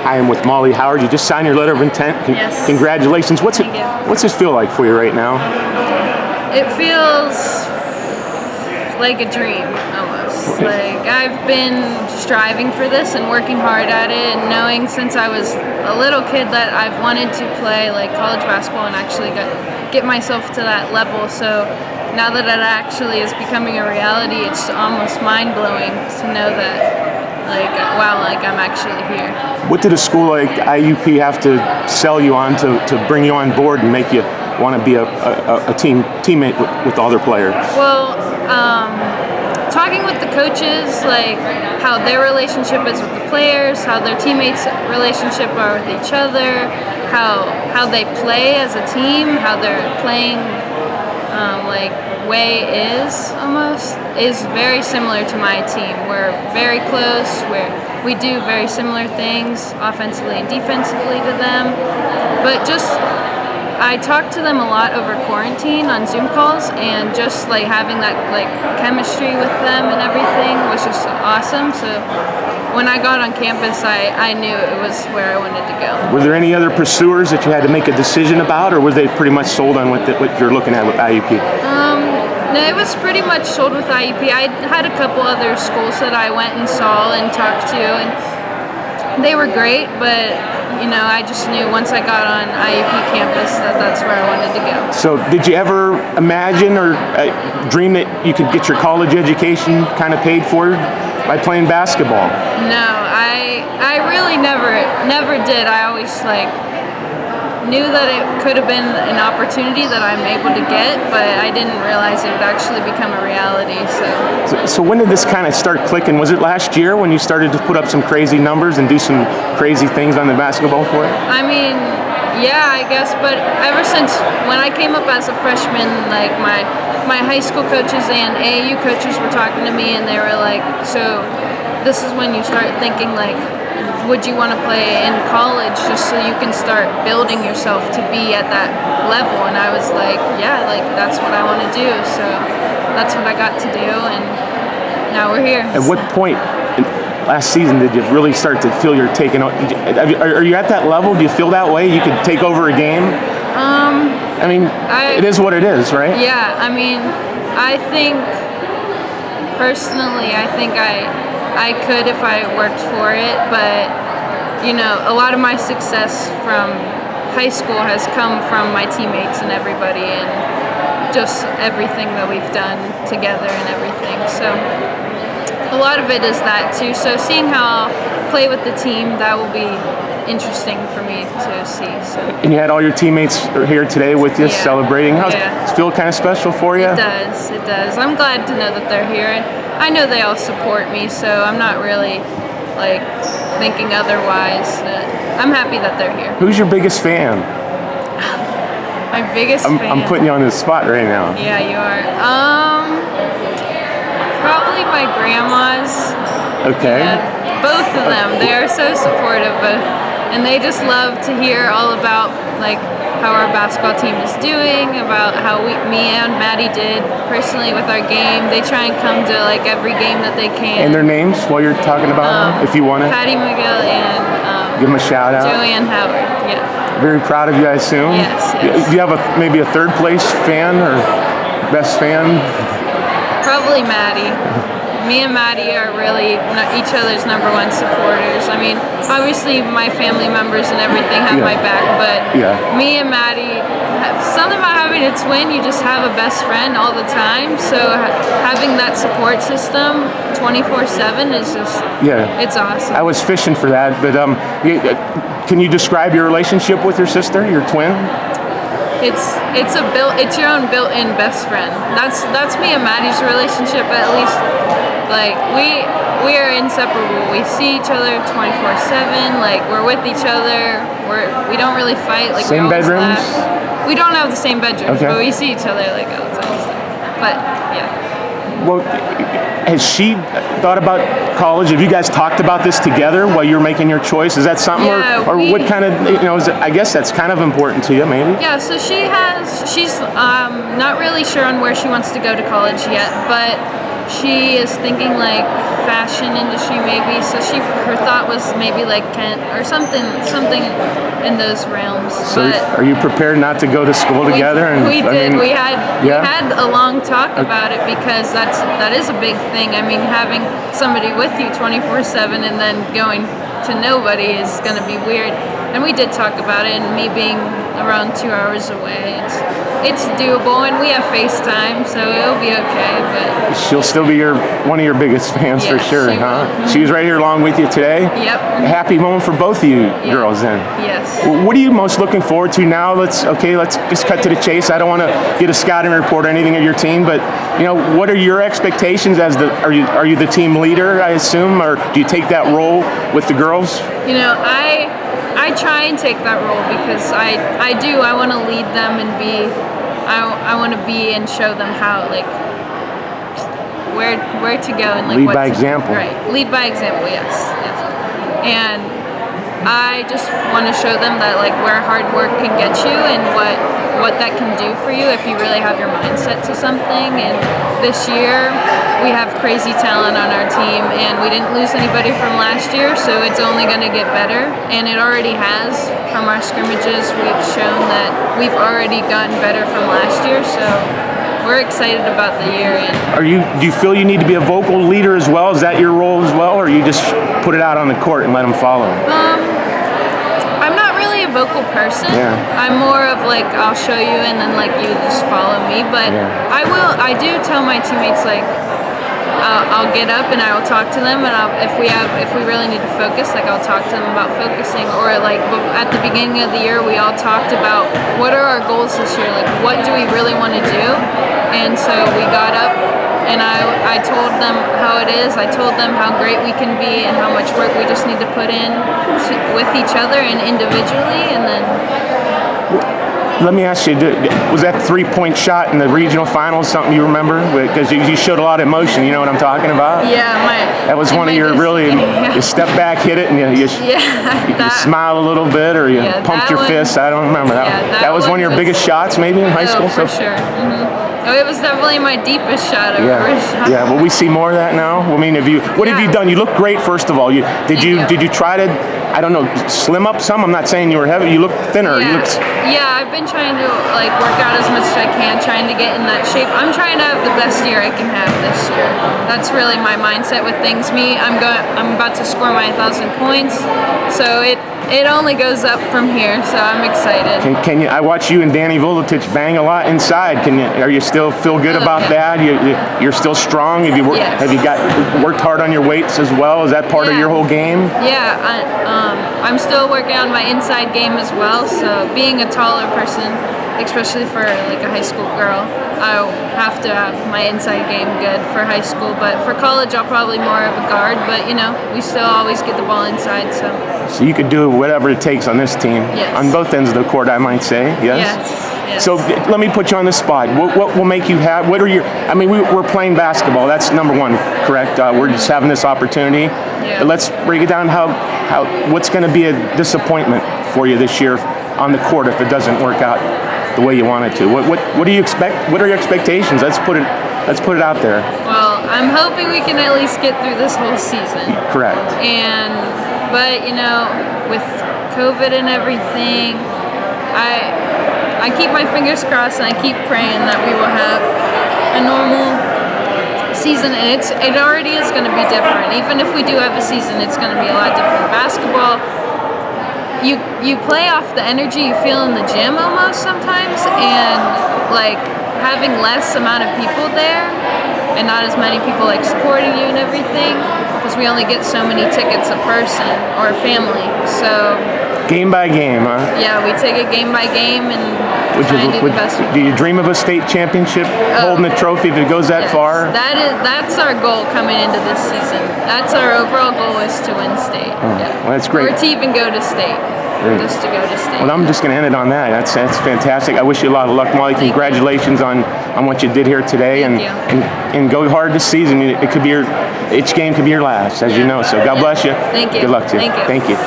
I am with Molly Howard. You just signed your letter of intent. Yes. Congratulations. What's this feel like for you right now? It feels like a dream, almost. Like, I've been striving for this and working hard at it, and knowing since I was a little kid that I've wanted to play like college basketball and actually get myself to that level. So now that it actually is becoming a reality, it's almost mind-blowing to know that, like, wow, like I'm actually here. What did a school like IUP have to sell you on to bring you on board and make you want to be a teammate with all their players? Well, talking with the coaches, like how their relationship is with the players, how their teammates' relationship are with each other, how they play as a team, how their playing way is very similar to my team. We're very close. We do very similar things offensively and defensively to them, but I talked to them a lot over quarantine on Zoom calls, and just like having that like chemistry with them and everything was just awesome. So when I got on campus, I knew it was where I wanted to go. Were there any other pursuers that you had to make a decision about, or were they pretty much sold on what you're looking at with IUP? No, it was pretty much sold with IUP. I had a couple other schools that I went and saw and talked to, and they were great, but I just knew once I got on IUP campus that's where I wanted to go. So did you ever imagine or dream that you could get your college education kind of paid for by playing basketball? No, I really never did. I always knew that it could have been an opportunity that I'm able to get, but I didn't realize it would actually become a reality. So when did this kind of start clicking? Was it last year when you started to put up some crazy numbers and do some crazy things on the basketball court? I mean, yeah, I guess, but ever since when I came up as a freshman, like my high school coaches and AAU coaches were talking to me, and they were like, so this is when you start thinking, like, would you want to play in college just so you can start building yourself to be at that level? And I was like, yeah, like that's what I want to do. So that's what I got to do, and now we're here. At what point last season did you really start to feel you're taking over? Are you at that level? Do you feel that way? You could take over a game? I mean, it is what it is, right? Yeah, I mean, I think personally, I could if I worked for it, but a lot of my success from high school has come from my teammates and everybody, and just everything that we've done together and everything. So a lot of it is that too. So seeing how I'll play with the team, that will be interesting for me to see. So. And you had all your teammates here today with you celebrating. Does it feel kind of special for you? It does. I'm glad to know that they're here, and I know they all support me, so I'm not really thinking otherwise. I'm happy that they're here. Who's your biggest fan? My biggest fan? I'm putting you on the spot right now. Yeah, you are. Probably my grandmas. Okay. Yeah, both of them. They are so supportive, and they just love to hear all about how our basketball team is doing, about how me and Maddie did personally with our game. They try and come to every game that they can. And their names while you're talking about them, if you want to. Patty McGill and give them a shout out. Joanne Howard. Yeah. Very proud of you, I assume. Yes. Do you have maybe a third place fan or best fan? Probably Maddie. Me and Maddie are really each other's number one supporters. I mean, obviously my family members and everything have my back, but me and Maddie, something about having a twin, you just have a best friend all the time. So having that support system 24/7 is just, it's awesome. I was fishing for that, but can you describe your relationship with your sister, your twin? It's your own built-in best friend. That's me and Maddie's relationship, at least. We are inseparable. We see each other 24/7. We're with each other. We don't really fight. Same bedrooms? We don't have the same bedrooms, okay. But we see each other all the time. But yeah. Well, has she thought about college? Have you guys talked about this together while you're making your choice? Is that something, or what kind of, I guess that's kind of important to you, maybe? Yeah, so she's not really sure on where she wants to go to college yet, but she is thinking like fashion industry maybe. So her thought was maybe like Kent or something in those realms. So are you prepared not to go to school together? We had a long talk about it, because that is a big thing. I mean, having somebody with you 24/7 and then going to nobody is going to be weird. And we did talk about it, and me being around 2 hours away, it's doable, and we have FaceTime, so it'll be okay. But she'll still be one of your biggest fans for sure, huh? She was right here along with you today. Yep. Happy moment for both of you girls then. Yes. What are you most looking forward to now? Let's just cut to the chase. I don't want to get a scouting report or anything of your team, but what are your expectations are you the team leader, I assume, or do you take that role with the girls? I try and take that role, because I want to lead them and I want to be and show them how, like, where to go and like lead by example. Right, lead by example. Yes. And I just want to show them that like where hard work can get you and what that can do for you if you really have your mindset to something. And this year we have crazy talent on our team, and we didn't lose anybody from last year, so it's only going to get better, and it already has. From our scrimmages, we've shown that we've already gotten better from last year, so we're excited about the year. And do you feel you need to be a vocal leader as well? Is that your role as well, or you just put it out on the court and let them follow? I'm not really a vocal person. Yeah. I'm more of like, I'll show you and then like you just follow me. But I do tell my teammates, like, I'll get up and I will talk to them, and if we really need to focus, like I'll talk to them about focusing. Or like at the beginning of the year, we all talked about what are our goals this year, like what do we really want to do. And so we got up and I told them how it is. I told them how great we can be and how much work we just need to put in with each other and individually. And then let me ask you, was that 3-point shot in the regional finals something you remember? Because you showed a lot of emotion, you know what I'm talking about? Yeah, that was one of your you step back, hit it, and you smile a little bit, or you pumped your fists. I don't remember. That was one of your biggest shots maybe in high school? For sure. Oh, it was definitely my deepest shot I've ever shot. Yeah, will we see more of that now? I mean, what have you done? You look great, first of all. Did you try to, I don't know, slim up some? I'm not saying you were heavy. You look thinner. Yeah, I've been trying to like work out as much as I can, trying to get in that shape. I'm trying to have the best year I can have this year. That's really my mindset with things. I'm about to score my 1,000 points, so it only goes up from here. So I'm excited. Can you? I watch you and Danny Vuletich bang a lot inside. Are you still feel good about that? You're still strong. Have you worked hard on your weights as well? Is that part of your whole game? Yeah, I'm still working on my inside game as well. So being a taller person, especially for like a high school girl, I have to have my inside game good for high school. But for college, I'll probably more of a guard. But we still always get the ball inside. So you could do whatever it takes on this team, on both ends of the court, I might say. Yes. So let me put you on the spot. What will make you happy? What are your? I mean, we're playing basketball. That's number one, correct? We're just having this opportunity. Yeah. But let's break it down. What's going to be a disappointment for you this year on the court if it doesn't work out the way you want it to? What do you expect? What are your expectations? Let's put it out there. Well, I'm hoping we can at least get through this whole season. Correct. But with COVID and everything, I keep my fingers crossed and I keep praying that we will have a normal season, and it already is going to be different. Even if we do have a season, it's going to be a lot different. Basketball, you play off the energy you feel in the gym almost sometimes, and like having less amount of people there and not as many people like supporting you and everything, because we only get so many tickets a person or a family. So game by game, huh? Yeah, we take it game by game and try and do the best. Do you dream of a state championship, holding a trophy if it goes that far? That's our goal coming into this season. That's our overall goal, is to win state. Well, that's great. Or to even go to state. Great. Just to go to state. Well, I'm just going to end it on that. That's fantastic. I wish you a lot of luck, Molly. Congratulations on what you did here today, and go hard this season. It could be each game could be your last, as you know. So God bless you. Thank you. Good luck to you. Thank you. Thank you.